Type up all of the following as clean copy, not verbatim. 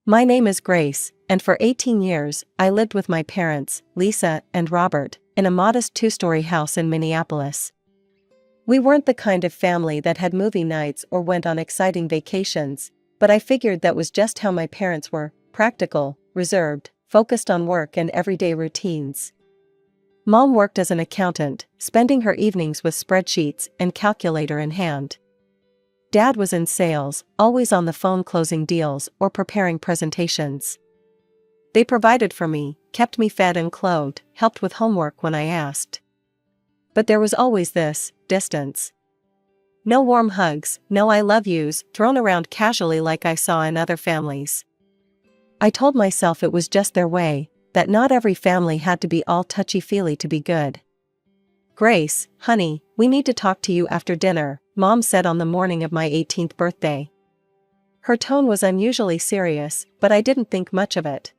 My name is Grace, and for 18 years, I lived with my parents, Lisa and Robert, in a modest two-story house in Minneapolis. We weren't the kind of family that had movie nights or went on exciting vacations, but I figured that was just how my parents were: practical, reserved, focused on work and everyday routines. Mom worked as an accountant, spending her evenings with spreadsheets and calculator in hand. Dad was in sales, always on the phone closing deals or preparing presentations. They provided for me, kept me fed and clothed, helped with homework when I asked. But there was always this distance. No warm hugs, no I love yous thrown around casually like I saw in other families. I told myself it was just their way, that not every family had to be all touchy-feely to be good. "Grace, honey, we need to talk to you after dinner," Mom said on the morning of my 18th birthday. Her tone was unusually serious, but I didn't think much of it.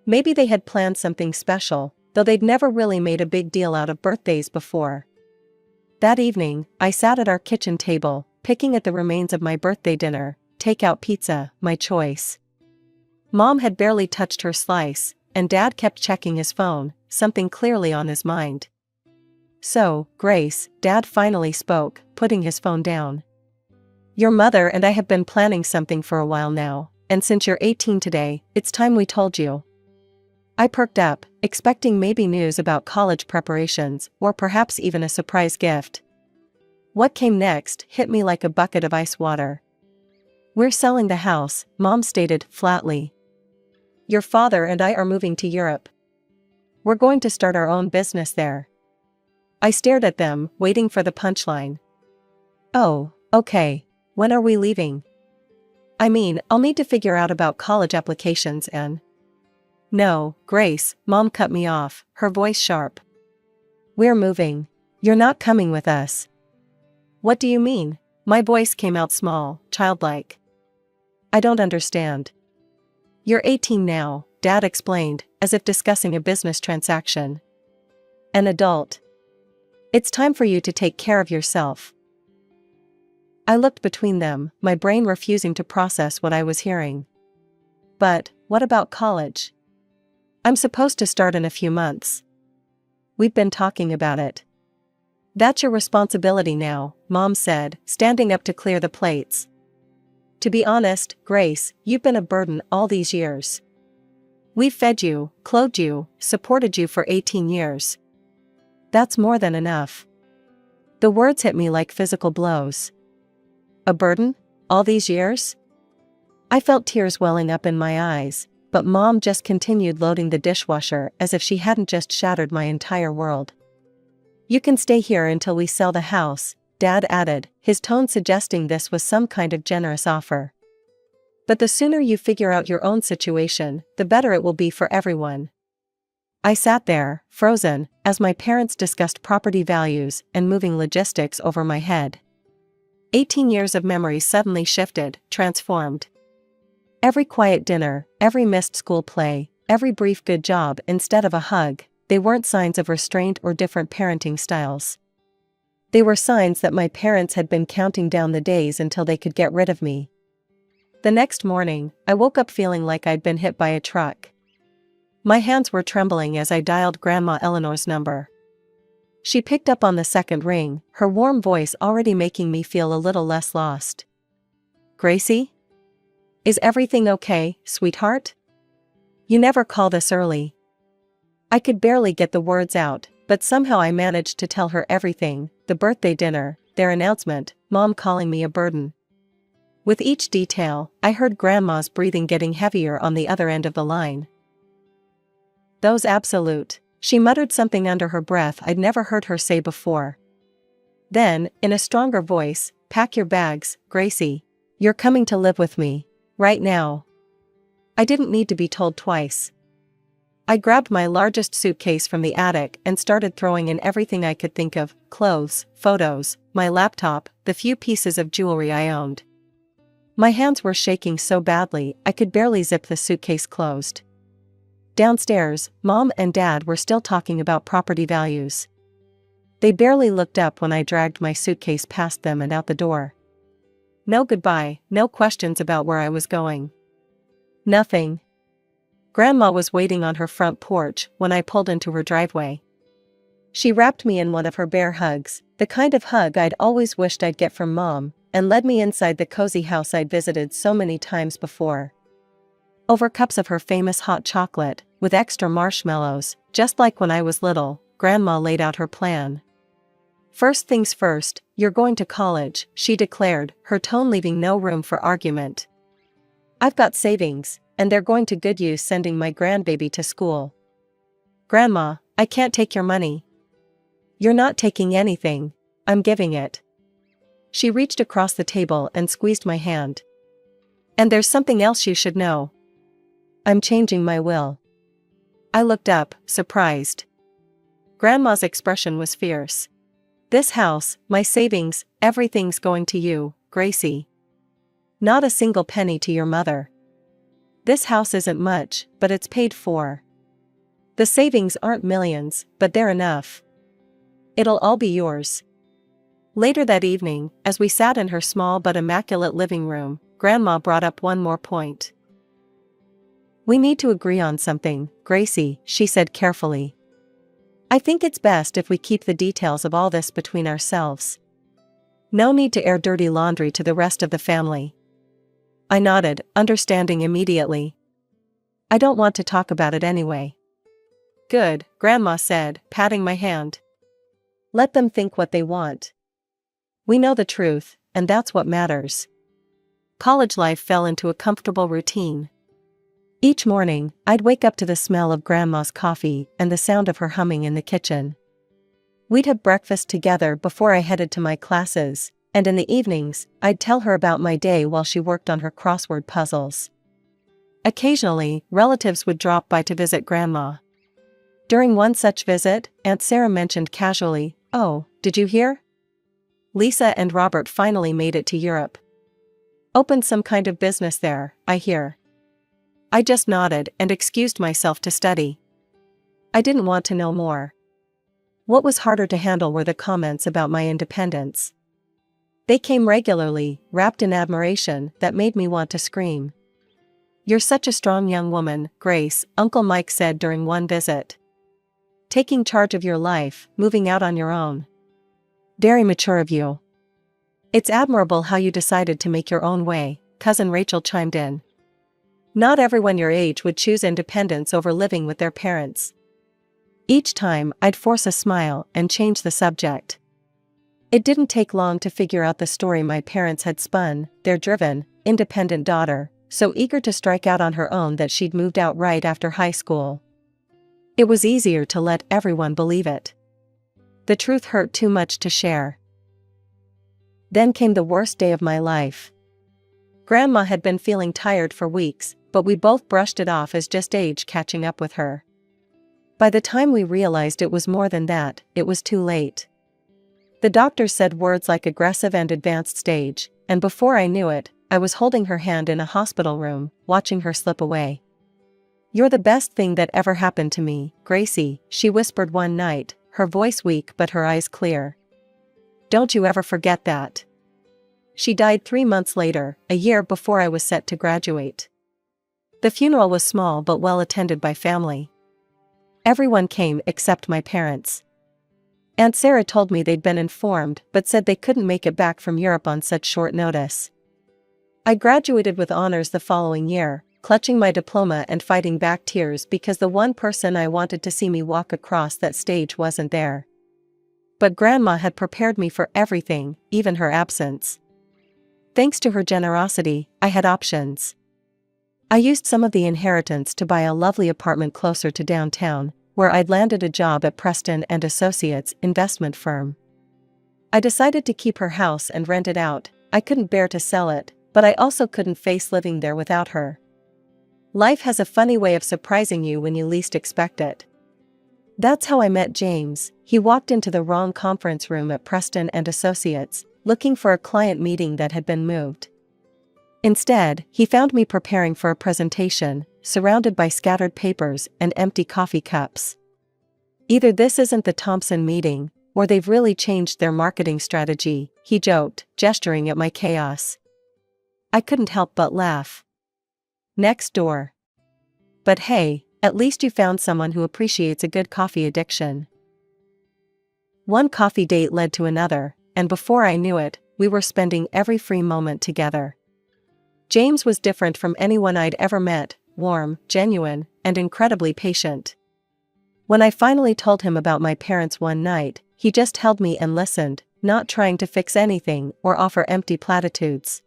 Maybe they had planned something special, though they'd never really made a big deal out of birthdays before. That evening, I sat at our kitchen table, picking at the remains of my birthday dinner, takeout pizza, my choice. Mom had barely touched her slice, and Dad kept checking his phone, something clearly on his mind. "So, Grace," Dad finally spoke, putting his phone down. "Your mother and I have been planning something for a while now, and since you're 18 today, it's time we told you." I perked up, expecting maybe news about college preparations, or perhaps even a surprise gift. What came next hit me like a bucket of ice water. "We're selling the house," Mom stated flatly. "Your father and I are moving to Europe. We're going to start our own business there." I stared at them, waiting for the punchline. "Oh, okay. When are we leaving?" "I mean, I'll need to figure out about college applications and—" "No, Grace," Mom cut me off, her voice sharp. "We're moving. You're not coming with us." "What do you mean?" My voice came out small, childlike. "I don't understand." "You're 18 now," Dad explained, as if discussing a business transaction. "An adult. It's time for you to take care of yourself." I looked between them, my brain refusing to process what I was hearing. "But, what about college? I'm supposed to start in a few months." "We've been talking about it." "That's your responsibility now," Mom said, standing up to clear the plates. "To be honest, Grace, you've been a burden all these years. We've fed you, clothed you, supported you for 18 years. That's more than enough." The words hit me like physical blows. A burden? All these years? I felt tears welling up in my eyes, but Mom just continued loading the dishwasher as if she hadn't just shattered my entire world. "You can stay here until we sell the house," Dad added, his tone suggesting this was some kind of generous offer. "But the sooner you figure out your own situation, the better it will be for everyone." I sat there, frozen, as my parents discussed property values and moving logistics over my head. 18 years of memory suddenly shifted, transformed. Every quiet dinner, every missed school play, every brief good job instead of a hug, they weren't signs of restraint or different parenting styles. They were signs that my parents had been counting down the days until they could get rid of me. The next morning, I woke up feeling like I'd been hit by a truck. My hands were trembling as I dialed Grandma Eleanor's number. She picked up on the second ring, her warm voice already making me feel a little less lost. "Gracie? Is everything okay, sweetheart? You never call this early." I could barely get the words out, but somehow I managed to tell her everything: the birthday dinner, their announcement, Mom calling me a burden. With each detail, I heard Grandma's breathing getting heavier on the other end of the line. "Those absolute," she muttered something under her breath I'd never heard her say before. Then, in a stronger voice, "Pack your bags, Gracie. You're coming to live with me. Right now." I didn't need to be told twice. I grabbed my largest suitcase from the attic and started throwing in everything I could think of: clothes, photos, my laptop, the few pieces of jewelry I owned. My hands were shaking so badly I could barely zip the suitcase closed. Downstairs, Mom and Dad were still talking about property values. They barely looked up when I dragged my suitcase past them and out the door. No goodbye, no questions about where I was going. Nothing. Grandma was waiting on her front porch when I pulled into her driveway. She wrapped me in one of her bear hugs, the kind of hug I'd always wished I'd get from Mom, and led me inside the cozy house I'd visited so many times before. Over cups of her famous hot chocolate, with extra marshmallows, just like when I was little, Grandma laid out her plan. "First things first, you're going to college," she declared, her tone leaving no room for argument. "I've got savings, and they're going to good use sending my grandbaby to school." "Grandma, I can't take your money." "You're not taking anything. I'm giving it." She reached across the table and squeezed my hand. "And there's something else you should know. I'm changing my will." I looked up, surprised. Grandma's expression was fierce. "This house, my savings, everything's going to you, Gracie. Not a single penny to your mother. This house isn't much, but it's paid for. The savings aren't millions, but they're enough. It'll all be yours." Later that evening, as we sat in her small but immaculate living room, Grandma brought up one more point. "We need to agree on something, Gracie," she said carefully. "I think it's best if we keep the details of all this between ourselves. No need to air dirty laundry to the rest of the family." I nodded, understanding immediately. "I don't want to talk about it anyway." "Good," Grandma said, patting my hand. "Let them think what they want. We know the truth, and that's what matters." College life fell into a comfortable routine. Each morning, I'd wake up to the smell of Grandma's coffee and the sound of her humming in the kitchen. We'd have breakfast together before I headed to my classes, and in the evenings, I'd tell her about my day while she worked on her crossword puzzles. Occasionally, relatives would drop by to visit Grandma. During one such visit, Aunt Sarah mentioned casually, "Oh, did you hear? Lisa and Robert finally made it to Europe. Opened some kind of business there, I hear." I just nodded and excused myself to study. I didn't want to know more. What was harder to handle were the comments about my independence. They came regularly, wrapped in admiration that made me want to scream. "You're such a strong young woman, Grace," Uncle Mike said during one visit. "Taking charge of your life, moving out on your own. Very mature of you." "It's admirable how you decided to make your own way," Cousin Rachel chimed in. "Not everyone your age would choose independence over living with their parents." Each time, I'd force a smile and change the subject. It didn't take long to figure out the story my parents had spun, their driven, independent daughter, so eager to strike out on her own that she'd moved out right after high school. It was easier to let everyone believe it. The truth hurt too much to share. Then came the worst day of my life. Grandma had been feeling tired for weeks, but we both brushed it off as just age catching up with her. By the time we realized it was more than that, it was too late. The doctor said words like aggressive and advanced stage, and before I knew it, I was holding her hand in a hospital room, watching her slip away. "You're the best thing that ever happened to me, Gracie," she whispered one night, her voice weak but her eyes clear. "Don't you ever forget that." She died 3 months later, a year before I was set to graduate. The funeral was small but well attended by family. Everyone came except my parents. Aunt Sarah told me they'd been informed but said they couldn't make it back from Europe on such short notice. I graduated with honors the following year, clutching my diploma and fighting back tears because the one person I wanted to see me walk across that stage wasn't there. But Grandma had prepared me for everything, even her absence. Thanks to her generosity, I had options. I used some of the inheritance to buy a lovely apartment closer to downtown, where I'd landed a job at Preston and Associates investment firm. I decided to keep her house and rent it out. I couldn't bear to sell it, but I also couldn't face living there without her. Life has a funny way of surprising you when you least expect it. That's how I met James. He walked into the wrong conference room at Preston and Associates, looking for a client meeting that had been moved. Instead, he found me preparing for a presentation, surrounded by scattered papers and empty coffee cups. "Either this isn't the Thompson meeting, or they've really changed their marketing strategy," he joked, gesturing at my chaos. I couldn't help but laugh. Next door. But hey, at least you found someone who appreciates a good coffee addiction. One coffee date led to another, and before I knew it, we were spending every free moment together. James was different from anyone I'd ever met, warm, genuine, and incredibly patient. When I finally told him about my parents one night, he just held me and listened, not trying to fix anything or offer empty platitudes.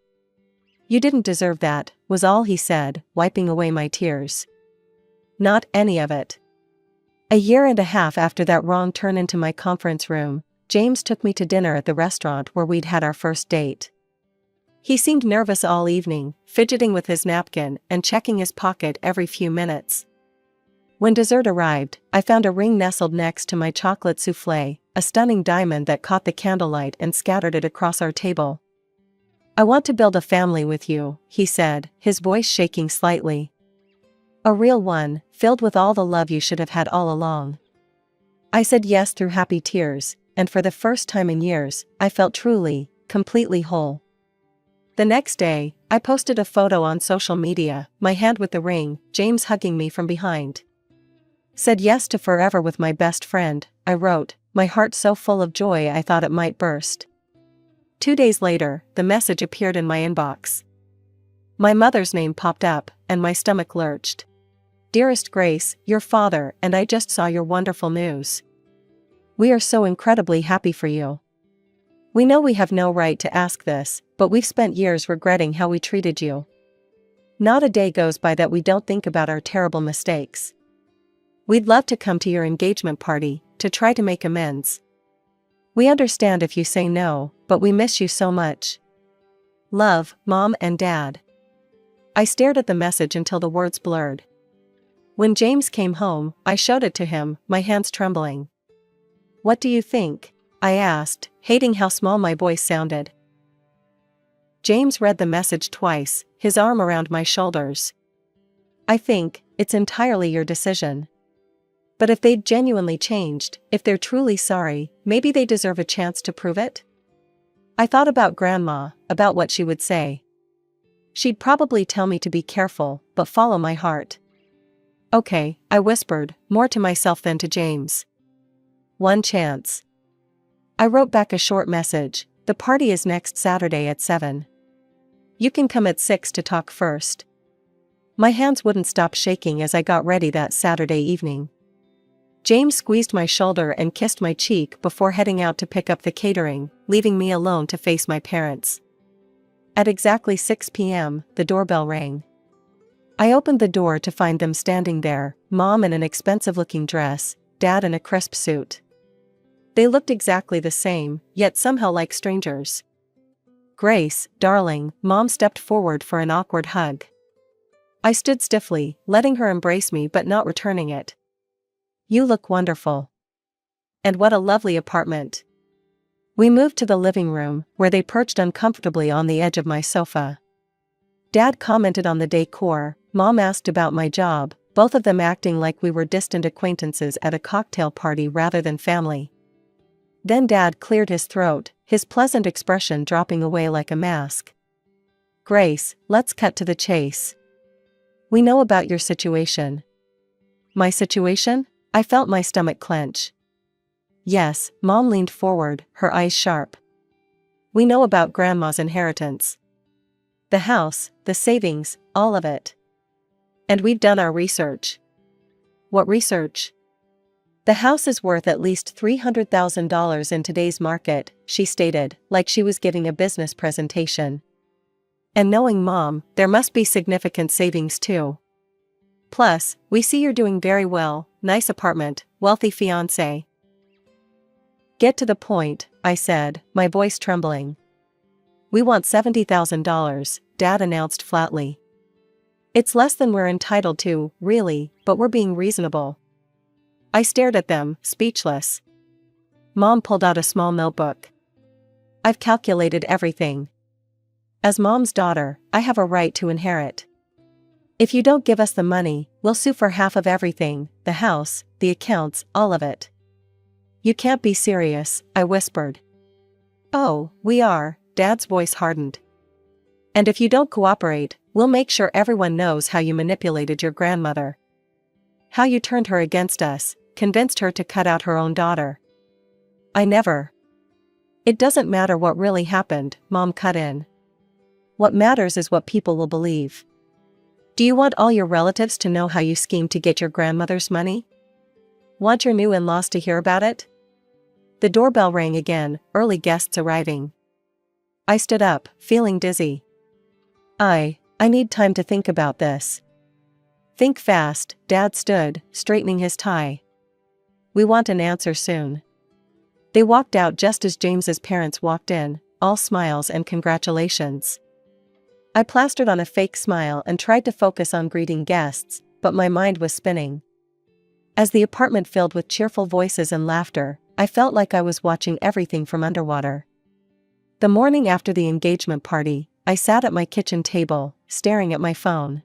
"You didn't deserve that," was all he said, wiping away my tears. Not any of it. A year and a half after that wrong turn into my conference room, James took me to dinner at the restaurant where we'd had our first date. He seemed nervous all evening, fidgeting with his napkin and checking his pocket every few minutes. When dessert arrived, I found a ring nestled next to my chocolate soufflé, a stunning diamond that caught the candlelight and scattered it across our table. "I want to build a family with you," he said, his voice shaking slightly. "A real one, filled with all the love you should have had all along." I said yes through happy tears, and for the first time in years, I felt truly, completely whole. The next day, I posted a photo on social media, my hand with the ring, James hugging me from behind. "Said yes to forever with my best friend," I wrote, my heart so full of joy I thought it might burst. 2 days later, the message appeared in my inbox. My mother's name popped up, and my stomach lurched. "Dearest Grace, your father and I just saw your wonderful news. We are so incredibly happy for you. We know we have no right to ask this, but we've spent years regretting how we treated you. Not a day goes by that we don't think about our terrible mistakes. We'd love to come to your engagement party, to try to make amends. We understand if you say no, but we miss you so much. Love, Mom and Dad." I stared at the message until the words blurred. When James came home, I showed it to him, my hands trembling. "What do you think?" I asked, hating how small my voice sounded. James read the message twice, his arm around my shoulders. "I think it's entirely your decision. But if they'd genuinely changed, if they're truly sorry, maybe they deserve a chance to prove it." I thought about Grandma, about what she would say. She'd probably tell me to be careful, but follow my heart. "Okay," I whispered, more to myself than to James. "One chance." I wrote back a short message, "The party is next Saturday at 7. You can come at 6 to talk first." My hands wouldn't stop shaking as I got ready that Saturday evening. James squeezed my shoulder and kissed my cheek before heading out to pick up the catering, leaving me alone to face my parents. At exactly 6 p.m., the doorbell rang. I opened the door to find them standing there, Mom in an expensive-looking dress, Dad in a crisp suit. They looked exactly the same, yet somehow like strangers. "Grace, darling," Mom stepped forward for an awkward hug. I stood stiffly, letting her embrace me but not returning it. "You look wonderful. And what a lovely apartment." We moved to the living room, where they perched uncomfortably on the edge of my sofa. Dad commented on the decor, Mom asked about my job, both of them acting like we were distant acquaintances at a cocktail party rather than family. Then Dad cleared his throat, his pleasant expression dropping away like a mask. "Grace, let's cut to the chase. We know about your situation." "My situation?" I felt my stomach clench. "Yes," Mom leaned forward, her eyes sharp. "We know about Grandma's inheritance. The house, the savings, all of it. And we've done our research." "What research?" "The house is worth at least $300,000 in today's market," she stated, like she was giving a business presentation. "And knowing Mom, there must be significant savings too. Plus, we see you're doing very well, nice apartment, wealthy fiancé." "Get to the point," I said, my voice trembling. "We want $70,000, Dad announced flatly. It's less than we're entitled to, really, but we're being reasonable." I stared at them, speechless. Mom pulled out a small notebook. "I've calculated everything. As Mom's daughter, I have a right to inherit. If you don't give us the money, we'll sue for half of everything, the house, the accounts, all of it." "You can't be serious," I whispered. "Oh, we are," Dad's voice hardened. "And if you don't cooperate, We'll make sure everyone knows how you manipulated your grandmother. How you turned her against us, convinced her to cut out her own daughter. I never. It doesn't matter what really happened, Mom cut in. What matters is what people will believe. Do you want all your relatives to know how you schemed to get your grandmother's money? Want your new in-laws to hear about it? The doorbell rang again, early guests arriving. I stood up, feeling dizzy. I need time to think about this. Think fast, Dad stood, straightening his tie. We want an answer soon. They walked out just as James's parents walked in, all smiles and congratulations. I plastered on a fake smile and tried to focus on greeting guests, but my mind was spinning. As the apartment filled with cheerful voices and laughter, I felt like I was watching everything from underwater. The morning after the engagement party, I sat at my kitchen table, staring at my phone.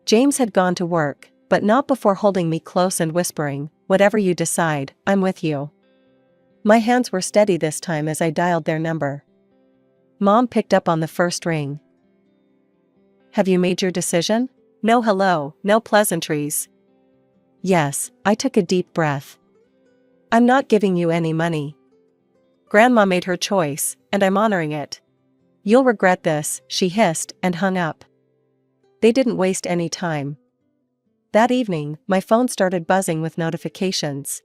James had gone to work, but not before holding me close and whispering, "Whatever you decide, I'm with you." My hands were steady this time as I dialed their number. Mom picked up on the first ring. "Have you made your decision?" No hello, no pleasantries. Yes, I took a deep breath. "I'm not giving you any money. Grandma made her choice, and I'm honoring it. You'll regret this," she hissed and hung up. They didn't waste any time. That evening, my phone started buzzing with notifications.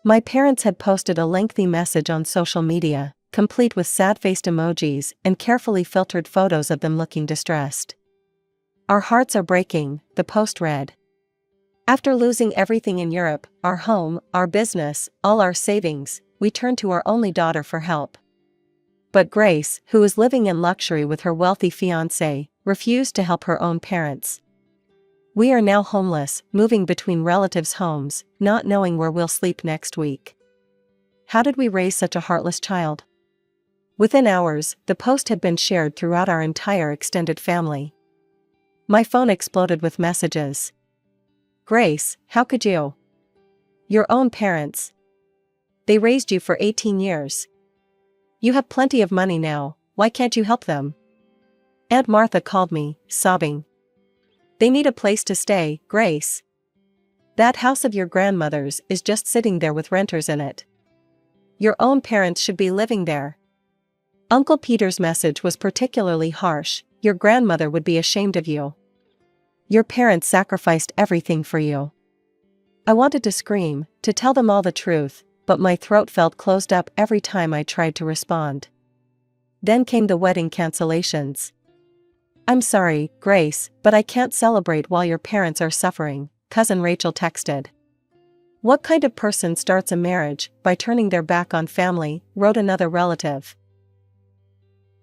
My parents had posted a lengthy message on social media, complete with sad-faced emojis and carefully filtered photos of them looking distressed. "Our hearts are breaking," the post read. "After losing everything in Europe, our home, our business, all our savings, we turned to our only daughter for help. But Grace, who was living in luxury with her wealthy fiancé, refused to help her own parents. We are now homeless, moving between relatives' homes, not knowing where we'll sleep next week. How did we raise such a heartless child?" Within hours, the post had been shared throughout our entire extended family. My phone exploded with messages. "Grace, how could you? Your own parents. They raised you for 18 years. You have plenty of money now, why can't you help them?" Aunt Martha called me, sobbing. "They need a place to stay, Grace. That house of your grandmother's is just sitting there with renters in it. Your own parents should be living there." Uncle Peter's message was particularly harsh. "Your grandmother would be ashamed of you. Your parents sacrificed everything for you." I wanted to scream, to tell them all the truth, but my throat felt closed up every time I tried to respond. Then came the wedding cancellations. "I'm sorry, Grace, but I can't celebrate while your parents are suffering," Cousin Rachel texted. "What kind of person starts a marriage by turning their back on family?" wrote another relative.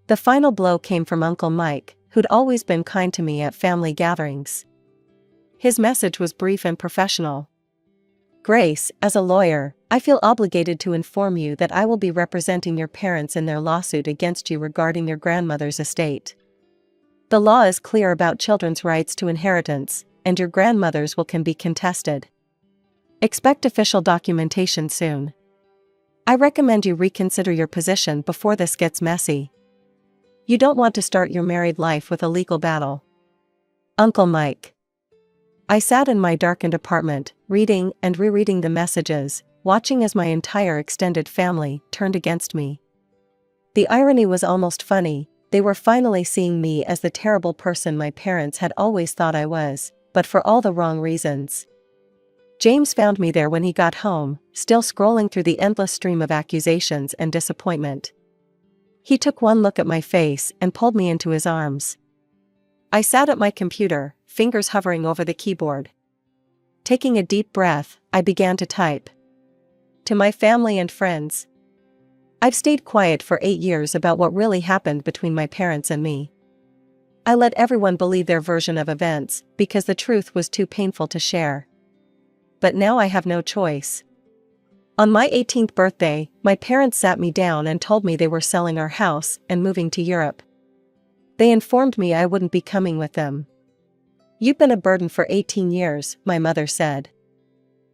The final blow came from Uncle Mike, who'd always been kind to me at family gatherings. His message was brief and professional. "Grace, as a lawyer, I feel obligated to inform you that I will be representing your parents in their lawsuit against you regarding your grandmother's estate. The law is clear about children's rights to inheritance, and your grandmother's will can be contested. Expect official documentation soon. I recommend you reconsider your position before this gets messy. You don't want to start your married life with a legal battle. Uncle Mike." I sat in my darkened apartment, reading and rereading the messages, watching as my entire extended family turned against me. The irony was almost funny. They were finally seeing me as the terrible person my parents had always thought I was, but for all the wrong reasons. James found me there when he got home, still scrolling through the endless stream of accusations and disappointment. He took one look at my face and pulled me into his arms. I sat at my computer, fingers hovering over the keyboard. Taking a deep breath, I began to type. "To my family and friends. I've stayed quiet for 8 years about what really happened between my parents and me. I let everyone believe their version of events because the truth was too painful to share. But now I have no choice. On my 18th birthday, my parents sat me down and told me they were selling our house and moving to Europe. They informed me I wouldn't be coming with them. You've been a burden for 18 years, my mother said.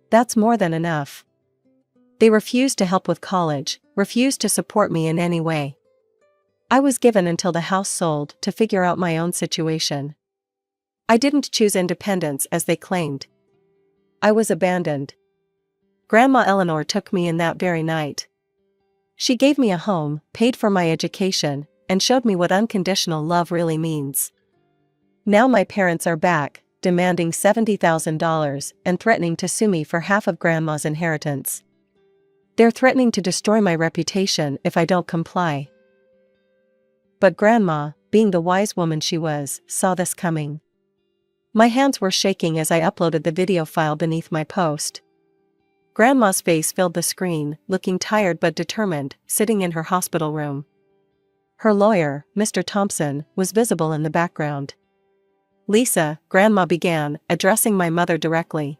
That's more than enough. They refused to help with college, refused to support me in any way. I was given until the house sold to figure out my own situation. I didn't choose independence as they claimed. I was abandoned. Grandma Eleanor took me in that very night. She gave me a home, paid for my education, and showed me what unconditional love really means. Now my parents are back, demanding $70,000 and threatening to sue me for half of Grandma's inheritance. They're threatening to destroy my reputation if I don't comply. But Grandma, being the wise woman she was, saw this coming. My hands were shaking as I uploaded the video file beneath my post. Grandma's face filled the screen, looking tired but determined, sitting in her hospital room. Her lawyer, Mr. Thompson, was visible in the background. "Lisa," Grandma began, addressing my mother directly.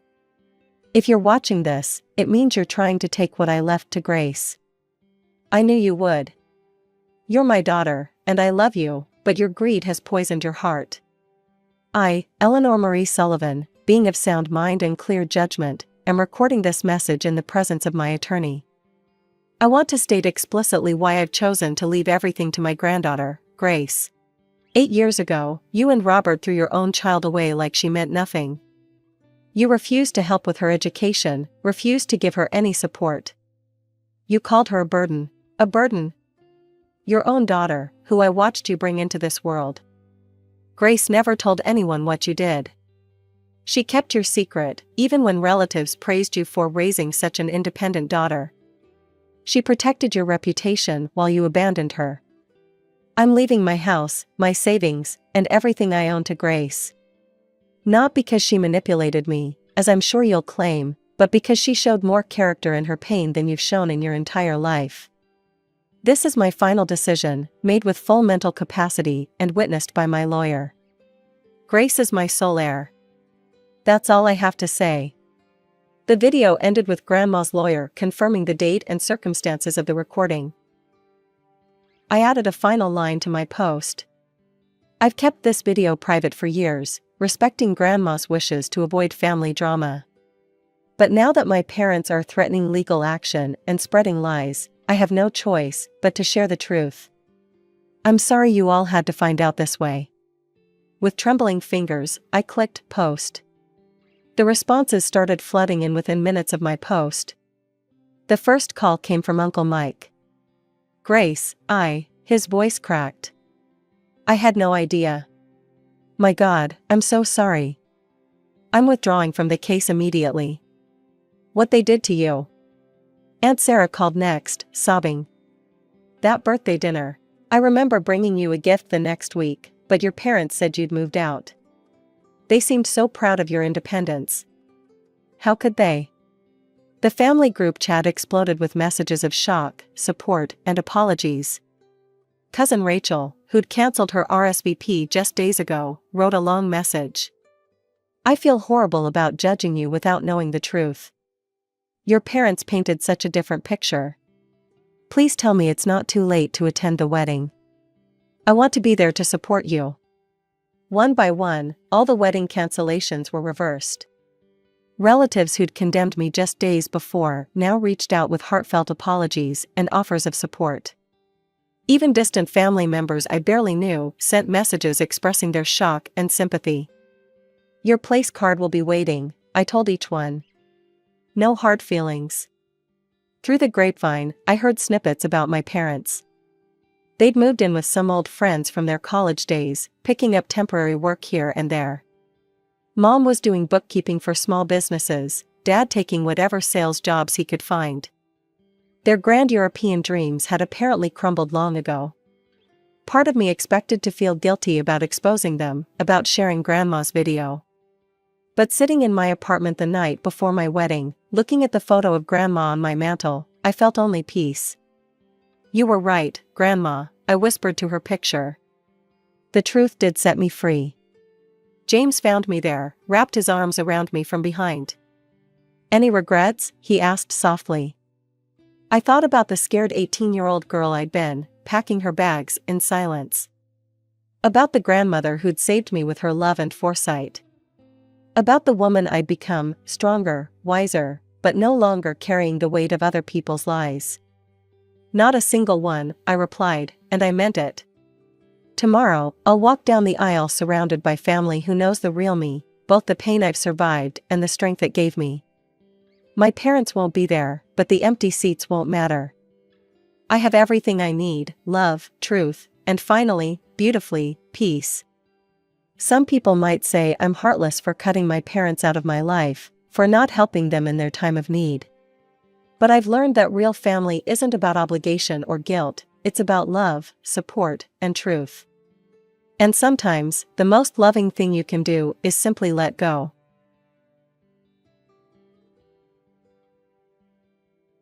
"If you're watching this, it means you're trying to take what I left to Grace. I knew you would. You're my daughter, and I love you, but your greed has poisoned your heart. I, Eleanor Marie Sullivan, being of sound mind and clear judgment, am recording this message in the presence of my attorney. I want to state explicitly why I've chosen to leave everything to my granddaughter, Grace. 8 years ago, you and Robert threw your own child away like she meant nothing. You refused to help with her education, refused to give her any support. You called her a burden. A burden. Your own daughter, who I watched you bring into this world. Grace never told anyone what you did. She kept your secret, even when relatives praised you for raising such an independent daughter. She protected your reputation while you abandoned her. I'm leaving my house, my savings, and everything I own to Grace. Not because she manipulated me, as I'm sure you'll claim, but because she showed more character in her pain than you've shown in your entire life. This is my final decision, made with full mental capacity and witnessed by my lawyer. Grace is my sole heir. That's all I have to say." The video ended with Grandma's lawyer confirming the date and circumstances of the recording. I added a final line to my post. "I've kept this video private for years, respecting Grandma's wishes to avoid family drama. But now that my parents are threatening legal action and spreading lies, I have no choice but to share the truth. I'm sorry you all had to find out this way." With trembling fingers, I clicked post. The responses started flooding in within minutes of my post. The first call came from Uncle Mike. "Grace, his voice cracked. "I had no idea. My God, I'm so sorry. I'm withdrawing from the case immediately. What they did to you." Aunt Sarah called next, sobbing. "That birthday dinner. I remember bringing you a gift the next week, but your parents said you'd moved out. They seemed so proud of your independence. How could they?" The family group chat exploded with messages of shock, support, and apologies. Cousin Rachel, who'd cancelled her RSVP just days ago, wrote a long message. "I feel horrible about judging you without knowing the truth. Your parents painted such a different picture. Please tell me it's not too late to attend the wedding. I want to be there to support you." One by one, all the wedding cancellations were reversed. Relatives who'd condemned me just days before now reached out with heartfelt apologies and offers of support. Even distant family members I barely knew sent messages expressing their shock and sympathy. "Your place card will be waiting," I told each one. "No hard feelings." Through the grapevine, I heard snippets about my parents. They'd moved in with some old friends from their college days, picking up temporary work here and there. Mom was doing bookkeeping for small businesses, Dad taking whatever sales jobs he could find. Their grand European dreams had apparently crumbled long ago. Part of me expected to feel guilty about exposing them, about sharing Grandma's video. But sitting in my apartment the night before my wedding, looking at the photo of Grandma on my mantle, I felt only peace. "You were right, Grandma," I whispered to her picture. The truth did set me free. James found me there, wrapped his arms around me from behind. "Any regrets?" he asked softly. I thought about the scared 18-year-old girl I'd been, packing her bags in silence. About the grandmother who'd saved me with her love and foresight. About the woman I'd become, stronger, wiser, but no longer carrying the weight of other people's lies. Not a single one, I replied, and I meant it. Tomorrow, I'll walk down the aisle surrounded by family who knows the real me, both the pain I've survived and the strength it gave me. My parents won't be there, but the empty seats won't matter. I have everything I need: love, truth, and finally, beautifully, peace. Some people might say I'm heartless for cutting my parents out of my life, for not helping them in their time of need. But I've learned that real family isn't about obligation or guilt, it's about love, support, and truth. And sometimes, the most loving thing you can do is simply let go.